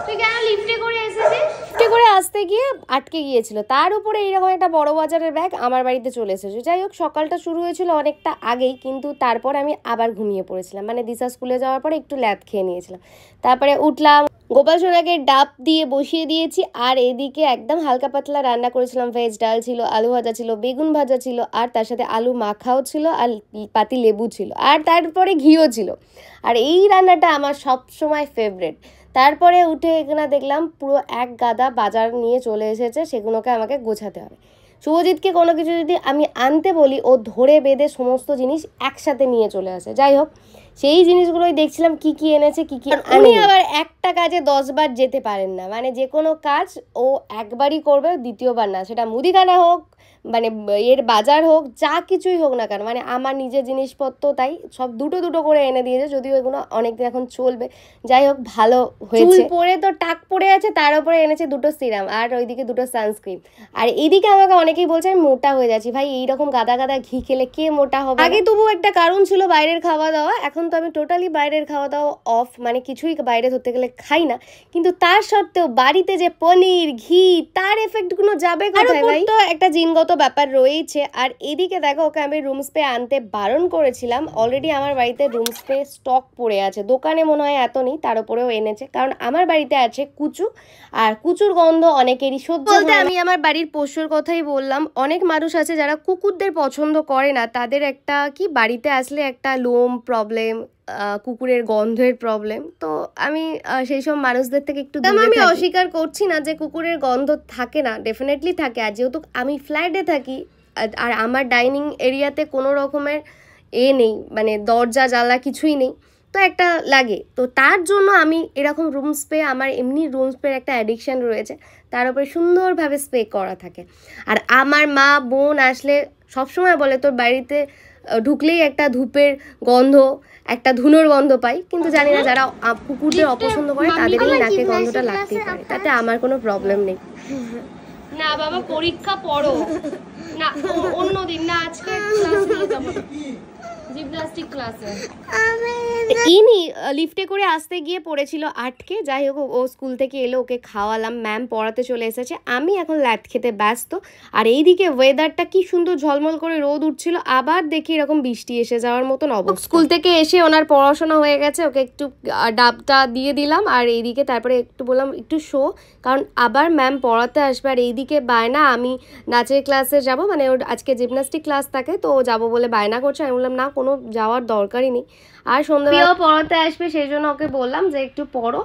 তুই কেন লিফটে করে এসেছিস? লিফটে করে আসতে গিয়ে আটকে গিয়েছিল, তার উপরে এইরকম একটা বড় বাজারের ব্যাগ আমার বাড়িতে চলে এসেছে। যাই হোক, সকালটা শুরু হয়েছিল অনেকটা আগেই, কিন্তু তারপর আমি আবার ঘুমিয়ে পড়েছিলাম, মানে দিশা স্কুলে যাওয়ার পরে একটু ল্যাদ খেয়ে নিয়েছিলাম। তারপরে উঠলাম, গোপাল সোনাকে ডাব দিয়ে বসিয়ে দিয়েছি, আর এদিকে একদম হালকা পাতলা রান্না করেছিলাম। ভেজ ডাল ছিল, আলু ভাজা ছিল, বেগুন ভাজা ছিল, আর তার সাথে আলু মাখাও ছিল, আর পাতি লেবু ছিল, আর তারপরে ঘিও ছিল। আর এই রান্নাটা আমার সব সময় ফেভারিট। তারপরে উঠে এখানে দেখলাম পুরো এক গাদা বাজার নিয়ে চলে এসেছে, সেগুলোকে আমাকে গোছাতে হবে। শুভজিৎকে কোনো কিছু যদি আমি আনতে বলি, ও ধরে বেঁধে সমস্ত জিনিস একসাথে নিয়ে চলে আসে। যাই হোক, সেই জিনিসগুলোই দেখছিলাম কি কি এনেছে, কি কি। উনি আবার একটা কাজে 10 বার যেতে পারেন না, মানে যে কোনো কাজ ও একবারই করবে, দ্বিতীয়বার না। সেটা মুদিখানা হোক, মানে এর বাজার হোক, যা কিছুই হোক না কেন, মানে আমার নিজের জিনিসপত্র তাই সব দুটো দুটো করে এনে দিয়েছে, যদিও এগুলো অনেকদিন এখন চলবে। যাই হোক, ভালো হয়েছে। চুল পরে তো টাক পড়ে আছে, তার উপরে এনেছে দুটো সিরাম, আর ওইদিকে দুটো সানস্ক্রিন। আর এইদিকে আমাকে অনেকেই বলছে আমি মোটা হয়ে যাচ্ছি। ভাই, এইরকম গাদা গাদা ঘি খেলে কে মোটা হবে? আগে তবু একটা কারণ ছিল বাইরের খাওয়া দাওয়া, এখন তো আমি টোটালি বাইরের খাওয়া দাওয়া অফ, মানে কিছুই বাইরে ধরতে গেলে খাই না। কিন্তু তার সত্ত্বেও বাড়িতে যে পনির, ঘি, তার এফেক্টগুলো যাবে কোথায় ভাই? তো একটা জিনগত ব্যাপার রয়েছে। আর এদিকে দেখো, ওকে আমি রুম স্প্রে আনতে বারণ করেছিলাম। অলরেডি আমার বাড়িতে রুম স্প্রে স্টক পড়ে আছে, দোকানে মনে হয় এত নেই, তার উপরেও এনেছে। কারণ আমার বাড়িতে আছে কুচু, আর কুচুর গন্ধ অনেকেরই সহ্য বলতে আমি আমার বাড়ির পোষ্যর কথাই বললাম। অনেক মানুষ আছে যারা কুকুরদের পছন্দ করে না, তাদের একটা কি বাড়িতে আসলে একটা লোম প্রবলেম, কুকুরের গন্ধের প্রবলেম। তো আমি সেই সব মানুষদের থেকে একটু দূরে থাকি। আমি অস্বীকার করছি না যে কুকুরের গন্ধ থাকে না, ডেফিনেটলি থাকে। আর যেহেতু আমি ফ্ল্যাটে থাকি, আর আমার ডাইনিং এরিয়াতে কোনো রকমের নেই, মানে দরজা জানলা কিছুই নেই, তো একটা লাগে। তো তার জন্য আমি এরকম রুম স্প্রে, আমার এমনি রুম স্প্রের একটা অ্যাডিকশান রয়েছে, তার উপরে সুন্দরভাবে স্প্রে করা থাকে। আর আমার মা বোন আসলে সবসময় বলে তোর বাড়িতে ঢুকলেই একটা ধূপের গন্ধ, একটা ধুনোর গন্ধ পাই। কিন্তু জানি না, যারা কুকুরদের অপছন্দ করে তাদেরই নাকে গন্ধটা লাগতেই পারে, তাতে আমার কোনো প্রবলেম নেই। না বাবা, পরীক্ষা পড়ো না, অন্যদিন না, আজকে ক্লাস নিয়ে যাবো, জিমন্যাস্টিক ক্লাসে। ইনি লিফটে করে আসতে গিয়ে পড়েছিল আটকে। যাই হোক, ও স্কুল থেকে এলো, ওকে খাওয়ালাম, ম্যাম পড়াতে চলে এসেছে, আমি এখন ল্যাদ খেতে ব্যস্ত। আর এইদিকে ওয়েদারটা কি সুন্দর, ঝলমল করে রোদ উঠছিল, আবার দেখি এরকম বৃষ্টি এসে যাওয়ার মতন অবস্থা। স্কুল থেকে এসে ওনার পড়াশোনা হয়ে গেছে, ওকে একটু ডাবটা দিয়ে দিলাম। আর এইদিকে তারপরে একটু বললাম একটু শো, কারণ আবার ম্যাম পড়াতে আসবে। আর এইদিকে বায়না, আমি নাচের ক্লাসে যাব, মানে ওর আজকে জিমন্যাস্টিক ক্লাস থাকে, তো যাবো বলে বায়না করছে। আমি বললাম না, কোনো যাওয়ার দরকারই নেই। আর সন্ধ্যাবেলা পড়াতে আসবে, সেই জন্য ওকে বললাম যে একটু পড়ো।